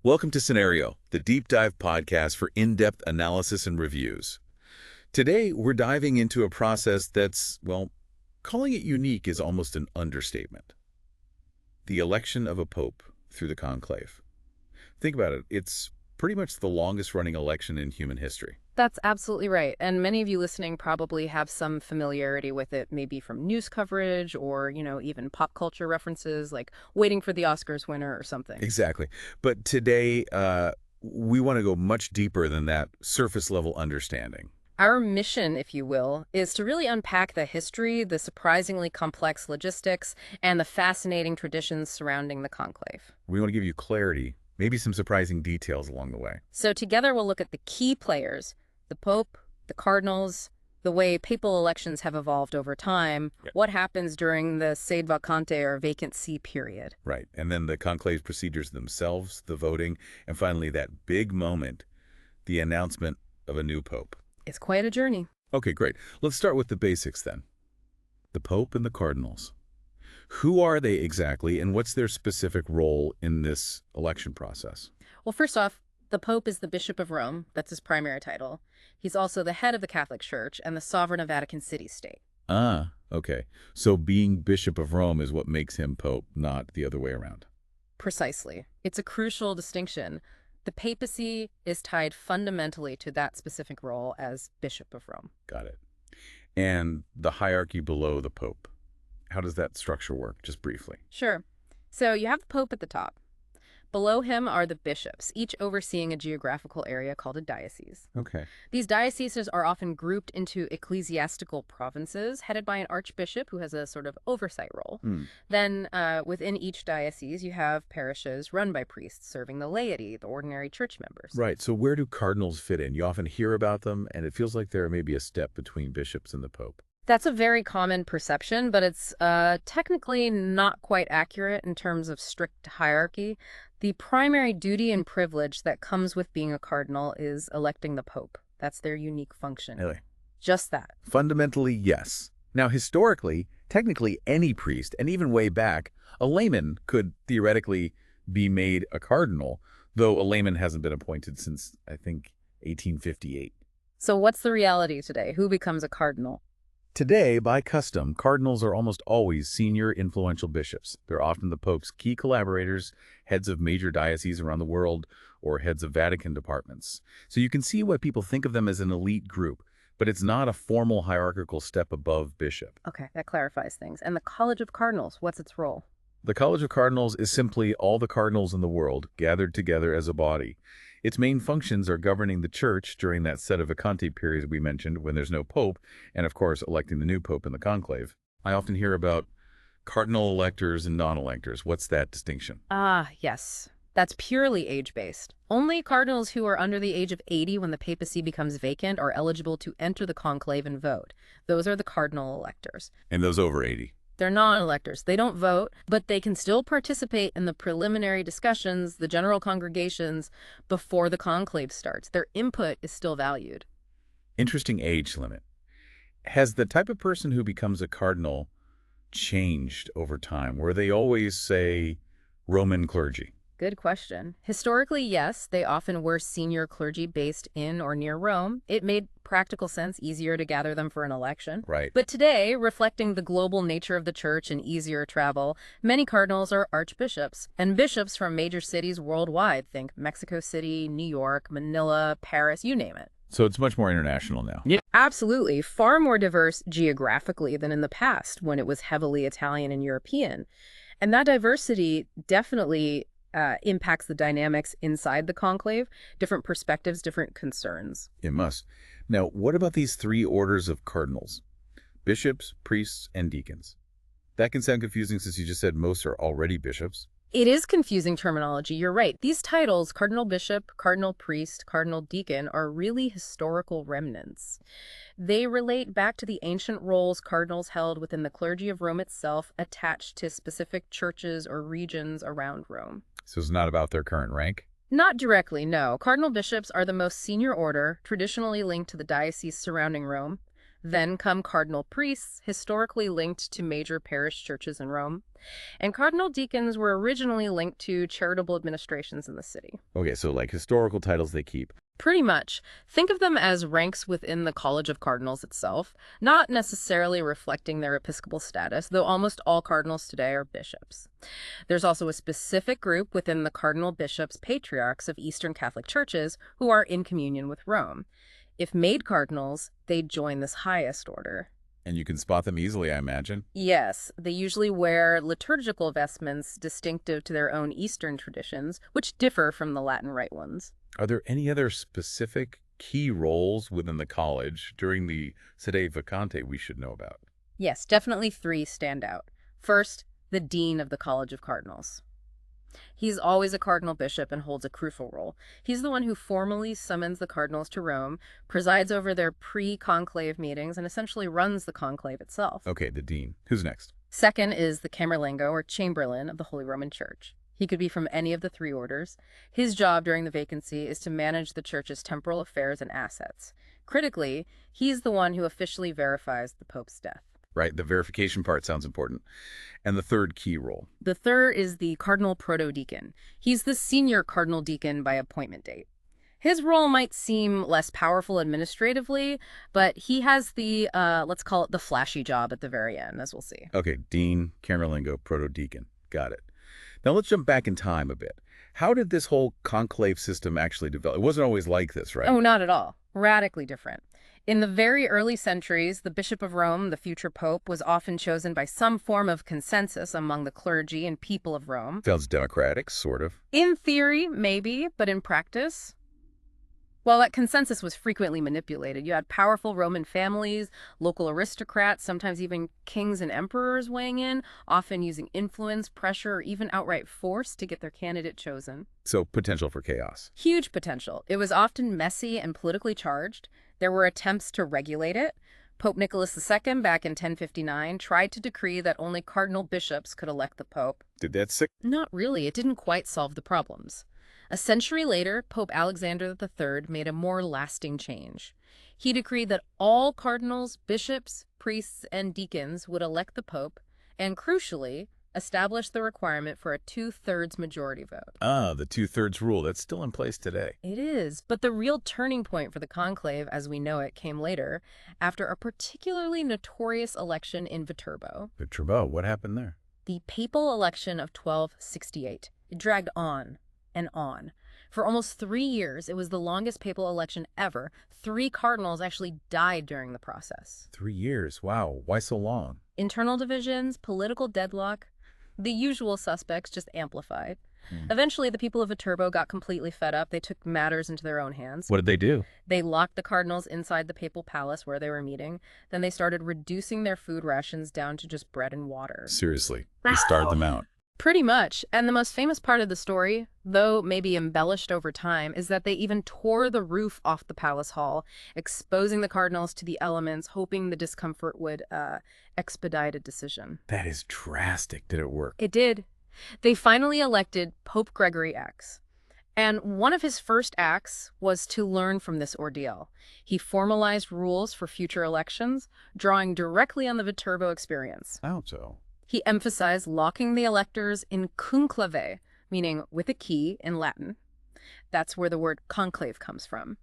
Welcome to Scenario, the deep dive podcast for in-depth analysis and reviews. Today, we're diving into a process that's, well, calling it unique is almost an understatement. The election of a pope through the conclave. Think about it. It's pretty much the longest-running election in human history. That's absolutely right. And many of you listening probably have some familiarity with it, maybe from news coverage or, even pop culture references like waiting for the Oscars winner or something. Exactly. But today, we want to go much deeper than that surface-level understanding. Our mission, if you will, is to really unpack the history, the surprisingly complex logistics, and the fascinating traditions surrounding the conclave. We want to give you clarity, maybe some surprising details along the way. So together we'll look at the key players, the Pope, the cardinals, the way papal elections have evolved over time, what happens during the sede vacante or vacant see period. Right. And then the conclave procedures themselves, the voting, and finally that big moment, the announcement of a new pope. It's quite a journey. Okay, great. Let's start with the basics then. The Pope and the cardinals. Who are they exactly, and what's their specific role in this election process? Well, first off, the Pope is the Bishop of Rome. That's his primary title. He's also the head of the Catholic Church and the sovereign of Vatican City-State. Ah, okay. So being Bishop of Rome is what makes him Pope, not the other way around. Precisely. It's a crucial distinction. The papacy is tied fundamentally to that specific role as Bishop of Rome. Got it. And the hierarchy below the Pope. How does that structure work, just briefly? Sure. So you have the Pope at the top. Below him are the bishops, each overseeing a geographical area called a diocese. Okay. These dioceses are often grouped into ecclesiastical provinces, headed by an archbishop who has a sort of oversight role. Then within each diocese, you have parishes run by priests serving the laity, the ordinary church members. Right. So where do cardinals fit in? You often hear about them, and it feels like there may be a step between bishops and the Pope. That's a very common perception, but it's technically not quite accurate in terms of strict hierarchy. The primary duty and privilege that comes with being a cardinal is electing the Pope. That's their unique function. Really? Just that. Fundamentally, yes. Now, historically, technically any priest, and even way back, a layman could theoretically be made a cardinal, though a layman hasn't been appointed since, I think, 1858. So what's the reality today? Who becomes a cardinal? Today, by custom, cardinals are almost always senior, influential bishops. They're often the Pope's key collaborators, heads of major dioceses around the world, or heads of Vatican departments. So you can see why people think of them as an elite group, but it's not a formal hierarchical step above bishop. Okay, that clarifies things. And the College of Cardinals, what's its role? The College of Cardinals is simply all the cardinals in the world gathered together as a body. Its main functions are governing the church during that sede vacante period we mentioned when there's no pope, and of course electing the new pope in the conclave. I often hear about cardinal electors and non-electors. What's that distinction? Ah, yes. That's purely age-based. Only cardinals who are under the age of 80 when the papacy becomes vacant are eligible to enter the conclave and vote. Those are the cardinal electors. And those over 80? They're non-electors. They don't vote, but they can still participate in the preliminary discussions, the general congregations, before the conclave starts. Their input is still valued. Interesting age limit. Has the type of person who becomes a cardinal changed over time? Were they always, say, Roman clergy? Good question. Historically, yes, they often were senior clergy based in or near Rome. It made practical sense, easier to gather them for an election. Right. But today, reflecting the global nature of the church and easier travel, many cardinals are archbishops and bishops from major cities worldwide. Think Mexico City, New York, Manila, Paris, you name it. So it's much more international now. Yeah, absolutely. Far more diverse geographically than in the past when it was heavily Italian and European. And that diversity definitely impacts the dynamics inside the conclave, different perspectives, different concerns. It must. Now, what about these three orders of cardinals? Bishops, priests, and deacons. That can sound confusing since you just said most are already bishops. It is confusing terminology, you're right. These titles, cardinal bishop, cardinal priest, cardinal deacon, are really historical remnants. They relate back to the ancient roles cardinals held within the clergy of Rome itself, attached to specific churches or regions around Rome. So it's not about their current rank? Not directly, no. Cardinal bishops are the most senior order, traditionally linked to the diocese surrounding Rome. Then come cardinal priests, historically linked to major parish churches in Rome. And cardinal deacons were originally linked to charitable administrations in the city. Okay, so like historical titles they keep. Pretty much. Think of them as ranks within the College of Cardinals itself, not necessarily reflecting their episcopal status, though almost all cardinals today are bishops. There's also a specific group within the cardinal bishops, patriarchs of Eastern Catholic churches, who are in communion with Rome. If made cardinals, they'd join this highest order. And you can spot them easily, I imagine. Yes, they usually wear liturgical vestments distinctive to their own Eastern traditions, which differ from the Latin Rite ones. Are there any other specific key roles within the college during the sede vacante we should know about? Yes, definitely 3 stand out. First, the dean of the College of Cardinals. He's always a cardinal bishop and holds a crucial role. He's the one who formally summons the cardinals to Rome, presides over their pre-conclave meetings, and essentially runs the conclave itself. Okay, the dean. Who's next? Second is the camerlengo, or chamberlain, of the Holy Roman Church. He could be from any of the 3 orders. His job during the vacancy is to manage the church's temporal affairs and assets. Critically, he's the one who officially verifies the Pope's death. Right, the verification part sounds important. And the third key role? The third is the cardinal protodeacon. He's the senior cardinal deacon by appointment date. His role might seem less powerful administratively, but he has the, let's call it the flashy job at the very end, as we'll see. Okay, dean, camerlengo, protodeacon. Got it. Now let's jump back in time a bit. How did this whole conclave system actually develop? It wasn't always like this, right? Oh, not at all. Radically different. In the very early centuries, the Bishop of Rome, the future pope, was often chosen by some form of consensus among the clergy and people of Rome. Sounds democratic, sort of. In theory, maybe, but in practice, well, that consensus was frequently manipulated. You had powerful Roman families, local aristocrats, sometimes even kings and emperors weighing in, often using influence, pressure, or even outright force to get their candidate chosen. So potential for chaos. Huge potential. It was often messy and politically charged. There were attempts to regulate it. Pope Nicholas II, back in 1059, tried to decree that only cardinal bishops could elect the pope. Did that sick? Not really. It didn't quite solve the problems. A century later, Pope Alexander III made a more lasting change. He decreed that all cardinals, bishops, priests, and deacons would elect the pope, and crucially, established the requirement for a 2/3 majority vote. Ah, the 2/3 rule. That's still in place today. It is, but the real turning point for the conclave, as we know it, came later, after a particularly notorious election in Viterbo. Viterbo, what happened there? The papal election of 1268. It dragged on and on. For almost 3 years, it was the longest papal election ever. 3 cardinals actually died during the process. 3 years. Wow. Why so long? Internal divisions, political deadlock, the usual suspects just amplified. Eventually, the people of Viterbo got completely fed up. They took matters into their own hands. What did they do? They locked the cardinals inside the papal palace where they were meeting. Then they started reducing their food rations down to just bread and water. Seriously. They starved them out. Pretty much. And the most famous part of the story, though maybe embellished over time, is that they even tore the roof off the palace hall, exposing the cardinals to the elements, hoping the discomfort would expedite a decision. That is drastic. Did it work? It did. They finally elected Pope Gregory X. And one of his first acts was to learn from this ordeal. He formalized rules for future elections, drawing directly on the Viterbo experience. How so? He emphasized locking the electors in conclave, meaning with a key in Latin. That's where the word conclave comes from.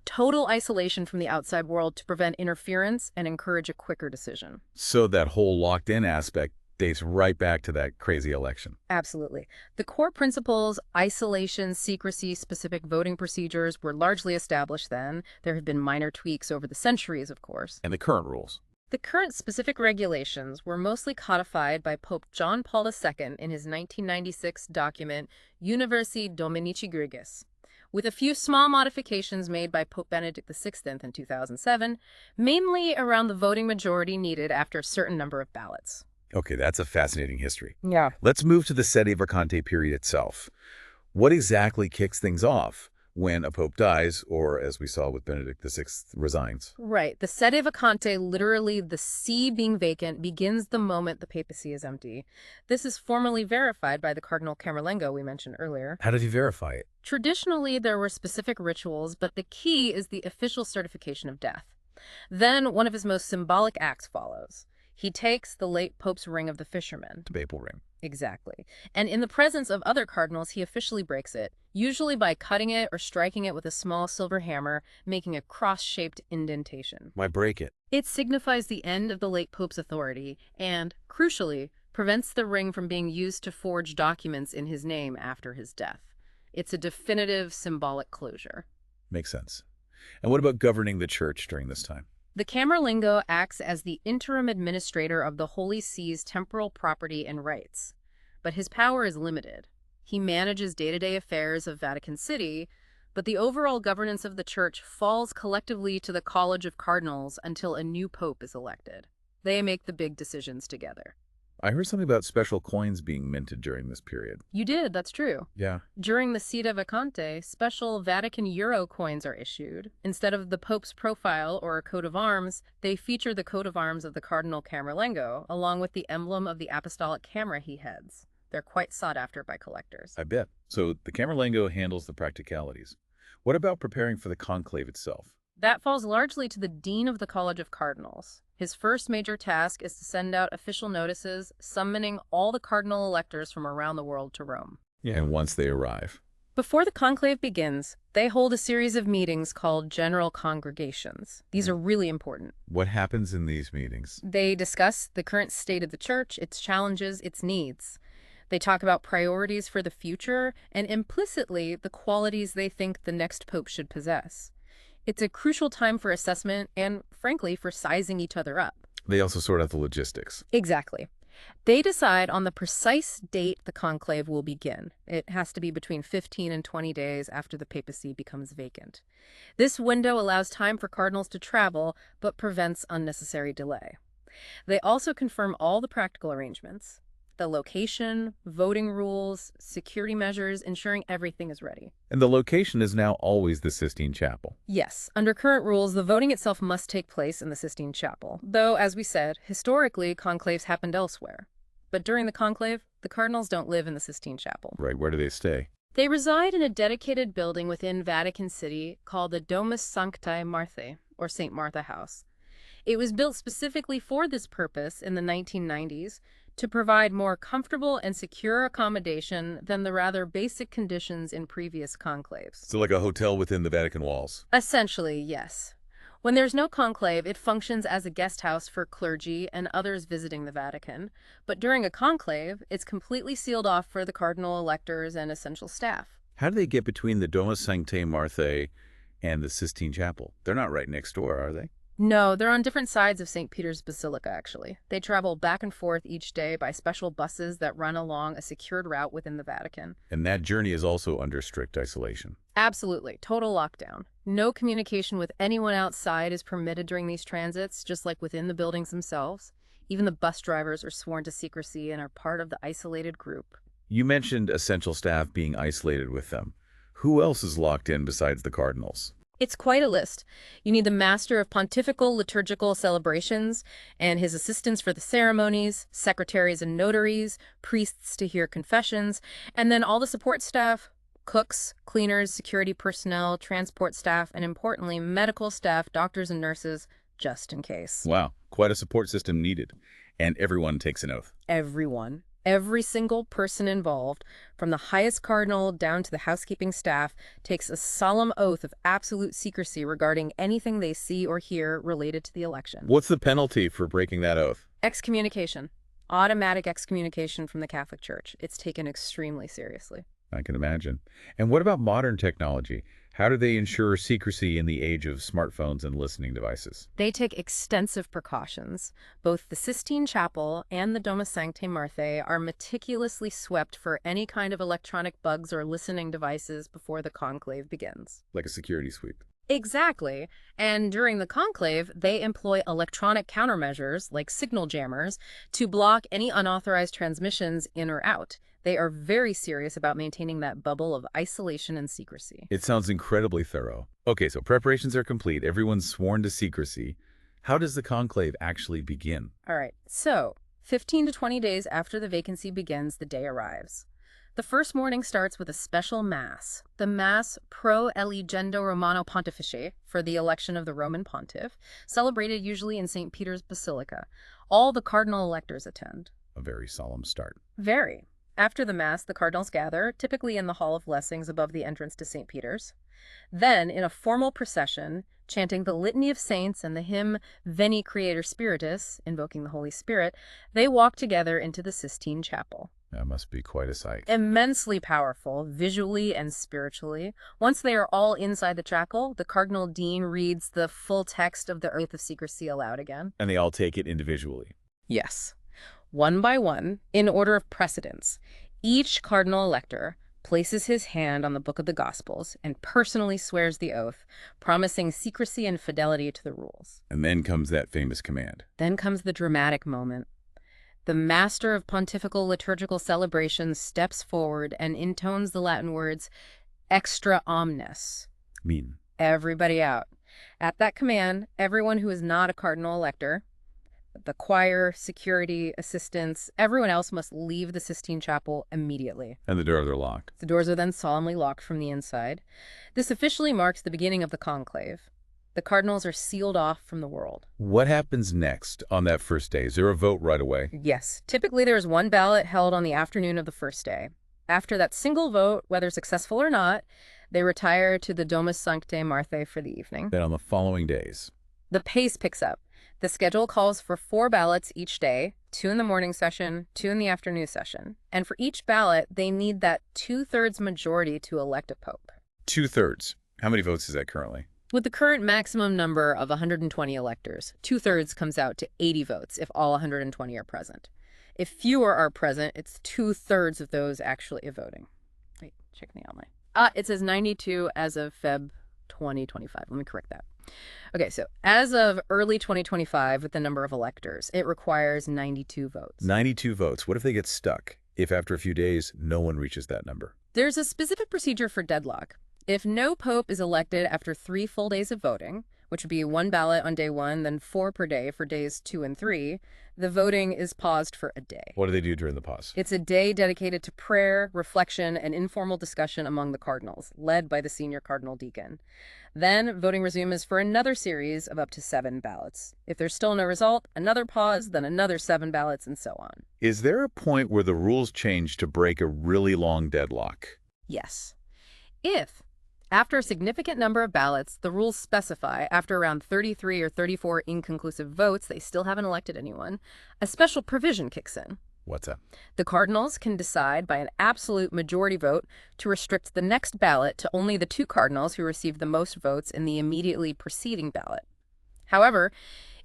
Total isolation from the outside world to prevent interference and encourage a quicker decision. So that whole locked-in aspect dates right back to that crazy election. Absolutely. The core principles, isolation, secrecy, specific voting procedures, were largely established then. There have been minor tweaks over the centuries, of course. And the current rules? The current specific regulations were mostly codified by Pope John Paul II in his 1996 document Universi Dominici Gregis, with a few small modifications made by Pope Benedict XVI in 2007, mainly around the voting majority needed after a certain number of ballots. Okay, that's a fascinating history. Yeah. Let's move to the sede vacante period itself. What exactly kicks things off when a pope dies, or as we saw with Benedict XVI, resigns? Right. The sede vacante, literally the see being vacant, begins the moment the papacy is empty. This is formally verified by the Cardinal Camerlengo we mentioned earlier. How did he verify it? Traditionally, there were specific rituals, but the key is the official certification of death. Then one of his most symbolic acts follows. He takes the late Pope's ring of the fisherman. The papal ring. Exactly. And in the presence of other cardinals, he officially breaks it, usually by cutting it or striking it with a small silver hammer, making a cross-shaped indentation. Why break it? It signifies the end of the late Pope's authority and, crucially, prevents the ring from being used to forge documents in his name after his death. It's a definitive symbolic closure. Makes sense. And what about governing the church during this time? The Camerlengo acts as the interim administrator of the Holy See's temporal property and rights, but his power is limited. He manages day-to-day affairs of Vatican City, but the overall governance of the church falls collectively to the College of Cardinals until a new pope is elected. They make the big decisions together. I heard something about special coins being minted during this period. You did, that's true. Yeah. During the Sita Vacante, special Vatican euro coins are issued. Instead of the Pope's profile or a coat of arms, they feature the coat of arms of the Cardinal Camerlengo, along with the emblem of the apostolic camera he heads. They're quite sought after by collectors. I bet. So the Camerlengo handles the practicalities. What about preparing for the conclave itself? That falls largely to the Dean of the College of Cardinals. His first major task is to send out official notices summoning all the cardinal electors from around the world to Rome. Yeah. And once they arrive. Before the conclave begins, they hold a series of meetings called general congregations. These are really important. What happens in these meetings? They discuss the current state of the church, its challenges, its needs. They talk about priorities for the future and implicitly the qualities they think the next pope should possess. It's a crucial time for assessment and, frankly, for sizing each other up. They also sort out the logistics. Exactly. They decide on the precise date the conclave will begin. It has to be between 15 and 20 days after the papacy becomes vacant. This window allows time for cardinals to travel, but prevents unnecessary delay. They also confirm all the practical arrangements, the location, voting rules, security measures, ensuring everything is ready. And the location is now always the Sistine Chapel. Yes, under current rules, the voting itself must take place in the Sistine Chapel, though, as we said, historically, conclaves happened elsewhere. But during the conclave, the cardinals don't live in the Sistine Chapel. Right, where do they stay? They reside in a dedicated building within Vatican City called the Domus Sanctae Marthae, or St. Martha House. It was built specifically for this purpose in the 1990s, to provide more comfortable and secure accommodation than the rather basic conditions in previous conclaves. So like a hotel within the Vatican walls. Essentially, yes. When there's no conclave, it functions as a guest house for clergy and others visiting the Vatican. But during a conclave, it's completely sealed off for the cardinal electors and essential staff. How do they get between the Domus Sanctae Marthae and the Sistine Chapel? They're not right next door, are they? No, they're on different sides of St. Peter's Basilica, actually. They travel back and forth each day by special buses that run along a secured route within the Vatican. And that journey is also under strict isolation. Absolutely. Total lockdown. No communication with anyone outside is permitted during these transits, just like within the buildings themselves. Even the bus drivers are sworn to secrecy and are part of the isolated group. You mentioned essential staff being isolated with them. Who else is locked in besides the cardinals? It's quite a list. You need the master of pontifical liturgical celebrations and his assistants for the ceremonies, secretaries and notaries, priests to hear confessions, and then all the support staff, cooks, cleaners, security personnel, transport staff, and importantly, medical staff, doctors and nurses, just in case. Wow, quite a support system needed. And everyone takes an oath. Everyone. Every single person involved, from the highest cardinal down to the housekeeping staff, takes a solemn oath of absolute secrecy regarding anything they see or hear related to the election. What's the penalty for breaking that oath? Excommunication. Automatic excommunication from the Catholic Church. It's taken extremely seriously. I can imagine. And what about modern technology? How do they ensure secrecy in the age of smartphones and listening devices? They take extensive precautions. Both the Sistine Chapel and the Domus Sanctae Marthae are meticulously swept for any kind of electronic bugs or listening devices before the conclave begins. Like a security sweep. Exactly. And during the conclave, they employ electronic countermeasures, like signal jammers, to block any unauthorized transmissions in or out. They are very serious about maintaining that bubble of isolation and secrecy. It sounds incredibly thorough. Okay, so preparations are complete. Everyone's sworn to secrecy. How does the conclave actually begin? All right, so 15 to 20 days after the vacancy begins, the day arrives. The first morning starts with a special Mass, the Mass Pro Eligendo Romano Pontifice for the election of the Roman pontiff, celebrated usually in St. Peter's Basilica. All the cardinal electors attend. A very solemn start. Very. After the Mass, the cardinals gather, typically in the Hall of Blessings above the entrance to St. Peter's. Then, in a formal procession, chanting the Litany of Saints and the hymn Veni Creator Spiritus, invoking the Holy Spirit, they walk together into the Sistine Chapel. That must be quite a sight. Immensely powerful, visually and spiritually. Once they are all inside the chapel, the Cardinal Dean reads the full text of the Oath of Secrecy aloud again. And they all take it individually. Yes. One by one, in order of precedence, each cardinal elector places his hand on the Book of the Gospels and personally swears the oath, promising secrecy and fidelity to the rules. And then comes that famous command. Then comes the dramatic moment. The master of pontifical liturgical celebrations steps forward and intones the Latin words, extra omnes. Mean. Everybody out. At that command, everyone who is not a cardinal elector, the choir, security, assistants, everyone else must leave the Sistine Chapel immediately. And the doors are locked. The doors are then solemnly locked from the inside. This officially marks the beginning of the conclave. The cardinals are sealed off from the world. What happens next on that first day? Is there a vote right away? Yes. Typically, there is one ballot held on the afternoon of the first day. After that single vote, whether successful or not, they retire to the Domus Sanctae Marthae for the evening. Then on the following days? The pace picks up. The schedule calls for 4 ballots each day, 2 in the morning session, 2 in the afternoon session. And for each ballot, they need that 2/3 majority to elect a pope. 2/3. How many votes is that currently? With the current maximum number of 120 electors, 2/3 comes out to 80 votes if all 120 are present. If fewer are present, it's 2/3 of those actually voting. Wait, check the outline. It says 92 as of Feb 2025. Let me correct that. Okay, so as of early 2025, with the number of electors, it requires 92 votes. 92 votes. What if they get stuck? If after a few days, no one reaches that number? There's a specific procedure for deadlock. If no pope is elected after 3 full days of voting, which would be 1 ballot on day 1, then 4 per day for days 2 and 3, the voting is paused for a day. What do they do during the pause? It's a day dedicated to prayer, reflection, and informal discussion among the cardinals, led by the senior cardinal deacon. Then voting resumes for another series of up to 7 ballots. If there's still no result, another pause, then another 7 ballots, and so on. Is there a point where the rules change to break a really long deadlock? Yes. If, after a significant number of ballots, the rules specify, after around 33 or 34 inconclusive votes, they still haven't elected anyone, a special provision kicks in. What's that? The cardinals can decide by an absolute majority vote to restrict the next ballot to only the 2 cardinals who received the most votes in the immediately preceding ballot. However,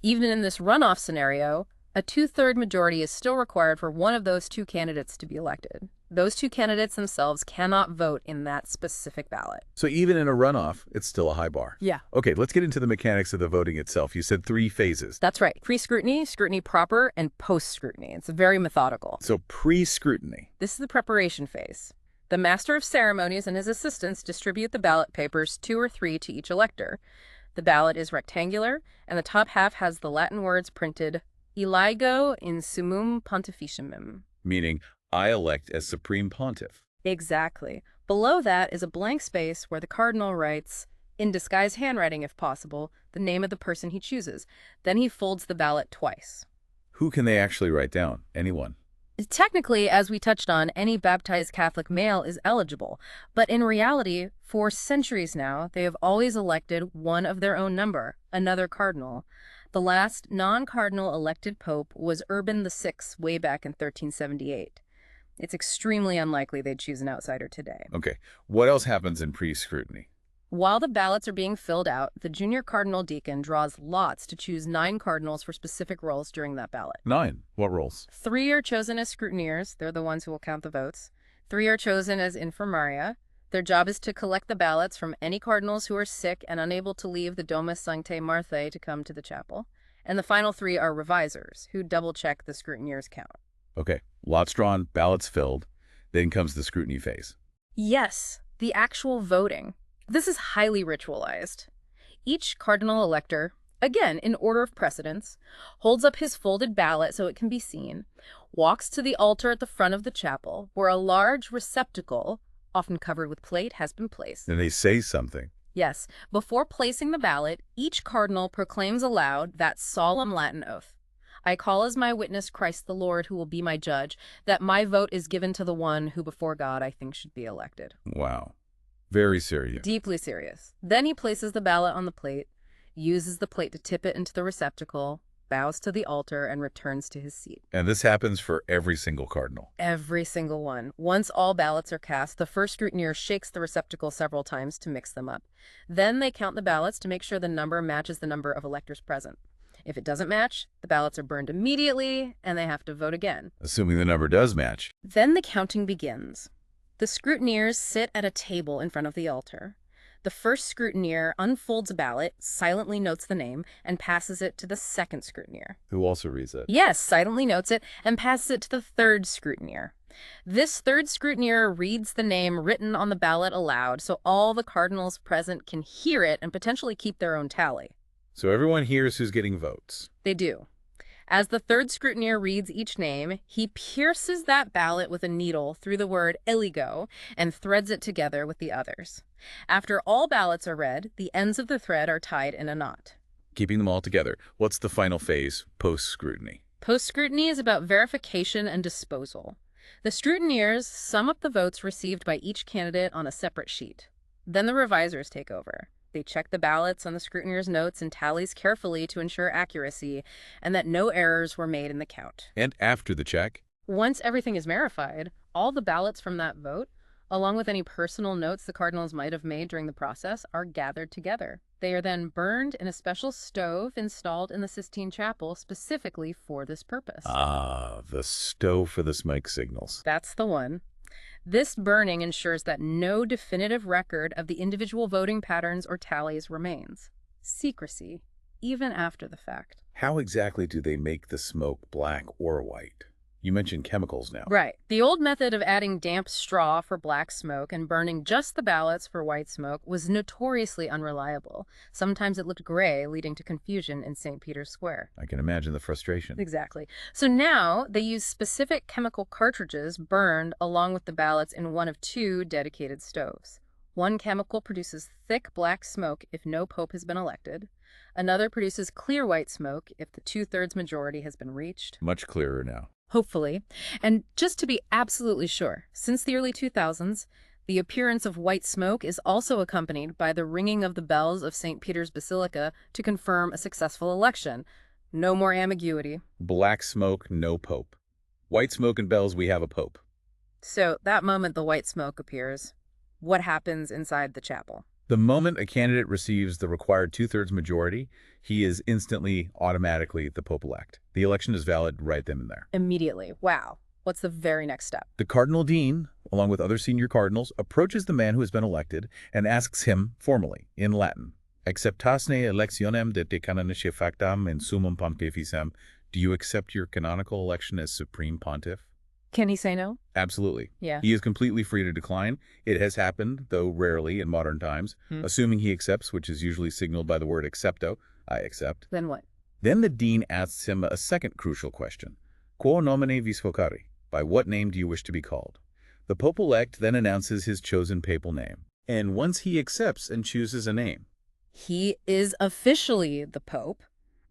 even in this runoff scenario, a 2/3 majority is still required for one of those 2 candidates to be elected. Those 2 candidates themselves cannot vote in that specific ballot. So even in a runoff, it's still a high bar. Yeah. Okay, let's get into the mechanics of the voting itself. You said 3 phases. That's right. Pre-scrutiny, scrutiny proper, and post-scrutiny. It's very methodical. So pre-scrutiny. This is the preparation phase. The master of ceremonies and his assistants distribute the ballot papers, 2 or 3 to each elector. The ballot is rectangular, and the top half has the Latin words printed, Eligo in summum pontificem. Meaning, I elect as Supreme Pontiff. Exactly. Below that is a blank space where the cardinal writes, in disguised handwriting if possible, the name of the person he chooses. Then he folds the ballot twice. Who can they actually write down? Anyone. Technically, as we touched on, any baptized Catholic male is eligible. But in reality, for centuries now, they have always elected one of their own number, another cardinal. The last non-cardinal elected pope was Urban VI way back in 1378. It's extremely unlikely they'd choose an outsider today. Okay, what else happens in pre-scrutiny? While the ballots are being filled out, the junior cardinal deacon draws lots to choose 9 cardinals for specific roles during that ballot. 9. What roles? 3 are chosen as scrutineers. They're the ones who will count the votes. 3 are chosen as infirmaria. Their job is to collect the ballots from any cardinals who are sick and unable to leave the Domus Sanctae Marthae to come to the chapel. And the final 3 are revisers, who double-check the scrutineers' count. Okay, lots drawn, ballots filled. Then comes the scrutiny phase. Yes, the actual voting. This is highly ritualized. Each cardinal elector, again in order of precedence, holds up his folded ballot so it can be seen, walks to the altar at the front of the chapel, where a large receptacle, often covered with plate, has been placed. And they say something. Yes, before placing the ballot, each cardinal proclaims aloud that solemn Latin oath. I call as my witness Christ the Lord, who will be my judge, that my vote is given to the one who before God I think should be elected. Wow. Very serious. Deeply serious. Then he places the ballot on the plate, uses the plate to tip it into the receptacle, bows to the altar, and returns to his seat. And this happens for every single cardinal. Every single one. Once all ballots are cast, the first scrutineer shakes the receptacle several times to mix them up. Then they count the ballots to make sure the number matches the number of electors present. If it doesn't match, the ballots are burned immediately, and they have to vote again. Assuming the number does match. Then the counting begins. The scrutineers sit at a table in front of the altar. The first scrutineer unfolds a ballot, silently notes the name, and passes it to the second scrutineer. Who also reads it? Yes, silently notes it and passes it to the third scrutineer. This third scrutineer reads the name written on the ballot aloud so all the cardinals present can hear it and potentially keep their own tally. So everyone hears who's getting votes. They do. As the third scrutineer reads each name, he pierces that ballot with a needle through the word eligo and threads it together with the others. After all ballots are read, the ends of the thread are tied in a knot. Keeping them all together. What's the final phase, post-scrutiny? Post-scrutiny is about verification and disposal. The scrutineers sum up the votes received by each candidate on a separate sheet. Then the revisers take over. They check the ballots on the scrutineer's notes and tallies carefully to ensure accuracy and that no errors were made in the count. And after the check? Once everything is verified, all the ballots from that vote, along with any personal notes the cardinals might have made during the process, are gathered together. They are then burned in a special stove installed in the Sistine Chapel specifically for this purpose. Ah, the stove for the smoke signals. That's the one. This burning ensures that no definitive record of the individual voting patterns or tallies remains. Secrecy, even after the fact. How exactly do they make the smoke black or white? You mentioned chemicals now. Right. The old method of adding damp straw for black smoke and burning just the ballots for white smoke was notoriously unreliable. Sometimes it looked gray, leading to confusion in St. Peter's Square. I can imagine the frustration. Exactly. So now they use specific chemical cartridges burned along with the ballots in one of two dedicated stoves. One chemical produces thick black smoke if no pope has been elected. Another produces clear white smoke if the 2/3 majority has been reached. Much clearer now. Hopefully. And just to be absolutely sure, since the early 2000s, the appearance of white smoke is also accompanied by the ringing of the bells of St. Peter's Basilica to confirm a successful election. No more ambiguity. Black smoke, no pope. White smoke and bells, we have a pope. So that moment the white smoke appears, what happens inside the chapel? The moment a candidate receives the required 2/3 majority, he is instantly, automatically the pope-elect. The election is valid right then and there. Immediately. Wow. What's the very next step? The cardinal dean, along with other senior cardinals, approaches the man who has been elected and asks him formally, in Latin, Acceptasne electionem de te canonice factam in summum pontificem. Do you accept your canonical election as supreme pontiff? Can he say no? Absolutely. Yeah. He is completely free to decline. It has happened, though rarely in modern times. Assuming he accepts, which is usually signaled by the word accepto, I accept. Then what? Then the dean asks him a second crucial question. Quo nomine vis vocari? By what name do you wish to be called? The Pope-elect then announces his chosen papal name. And once he accepts and chooses a name, He is officially the Pope.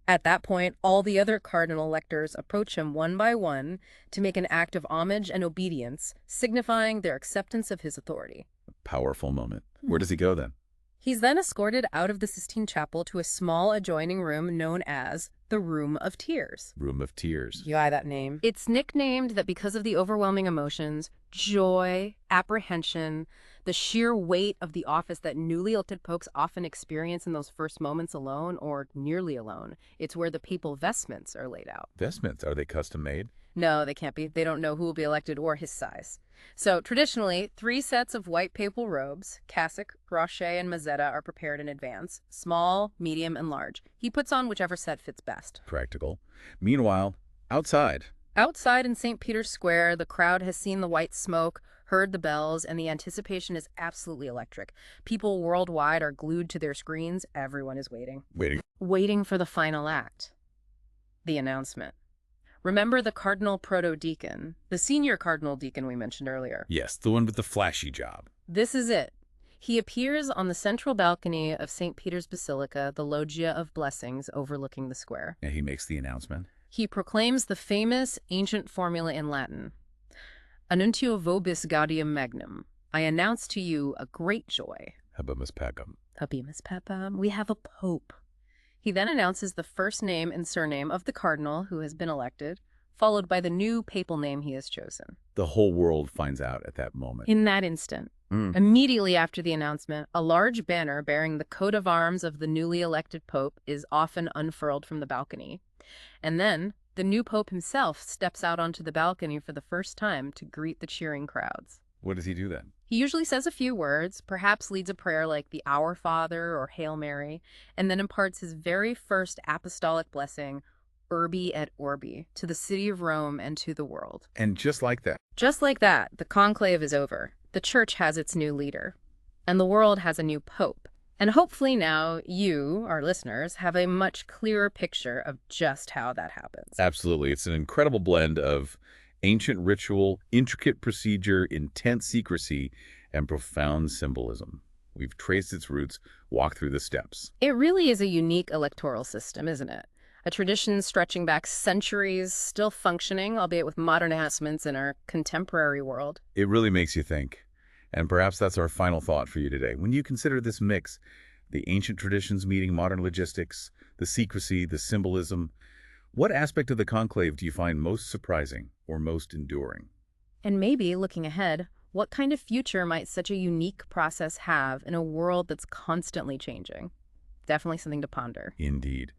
At that point, all the other cardinal electors approach him one by one to make an act of homage and obedience, signifying their acceptance of his authority. a powerful moment. Where does he go then? He's then escorted out of the Sistine Chapel to a small adjoining room known as the Room of Tears. Room of Tears. You eye that name. It's nicknamed that because of the overwhelming emotions, joy, apprehension, the sheer weight of the office that newly elected popes often experience in those first moments alone or nearly alone. It's where the papal vestments are laid out. Vestments, are they custom made? No, they can't be. They don't know who will be elected or his size. So traditionally, 3 sets of white papal robes, cassock, brochet, and mazzetta are prepared in advance, small, medium, and large. He puts on whichever set fits best. Practical. Meanwhile, outside. Outside in St. Peter's Square, the crowd has seen the white smoke, heard the bells, and the anticipation is absolutely electric. People worldwide are glued to their screens. Everyone is waiting. Waiting for the final act. The announcement. Remember the cardinal proto-deacon, the senior cardinal deacon we mentioned earlier? Yes, the one with the flashy job. This is it. He appears on the central balcony of St. Peter's Basilica, the Loggia of Blessings overlooking the square. And he makes the announcement. He proclaims the famous ancient formula in Latin. Annuntio vobis gaudium magnum. I announce to you a great joy. Habemus Pecum. Habemus Pecum. We have a pope. He then announces the first name and surname of the cardinal who has been elected, followed by the new papal name he has chosen. The whole world finds out at that moment. In that instant, immediately after the announcement, a large banner bearing the coat of arms of the newly elected pope is often unfurled from the balcony. And then, the new pope himself steps out onto the balcony for the first time to greet the cheering crowds. What does he do then? He usually says a few words, perhaps leads a prayer like the Our Father or Hail Mary, and then imparts his very first apostolic blessing, Urbi et Orbi, to the city of Rome and to the world. And just like that. Just like that, the conclave is over. The church has its new leader, and the world has a new pope. And hopefully now you, our listeners, have a much clearer picture of just how that happens. Absolutely. It's an incredible blend of ancient ritual, intricate procedure, intense secrecy, and profound symbolism. We've traced its roots, walked through the steps. It really is a unique electoral system, isn't it? A tradition stretching back centuries, still functioning, albeit with modern enhancements in our contemporary world. It really makes you think. And perhaps that's our final thought for you today. When you consider this mix, the ancient traditions meeting modern logistics, the secrecy, the symbolism, what aspect of the conclave do you find most surprising or most enduring? And maybe, looking ahead, what kind of future might such a unique process have in a world that's constantly changing? Definitely something to ponder. Indeed.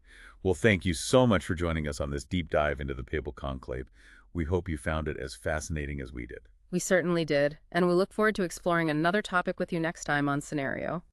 Well, thank you so much for joining us on this deep dive into the papal conclave. We hope you found it as fascinating as we did. We certainly did, and we look forward to exploring another topic with you next time on Scenario.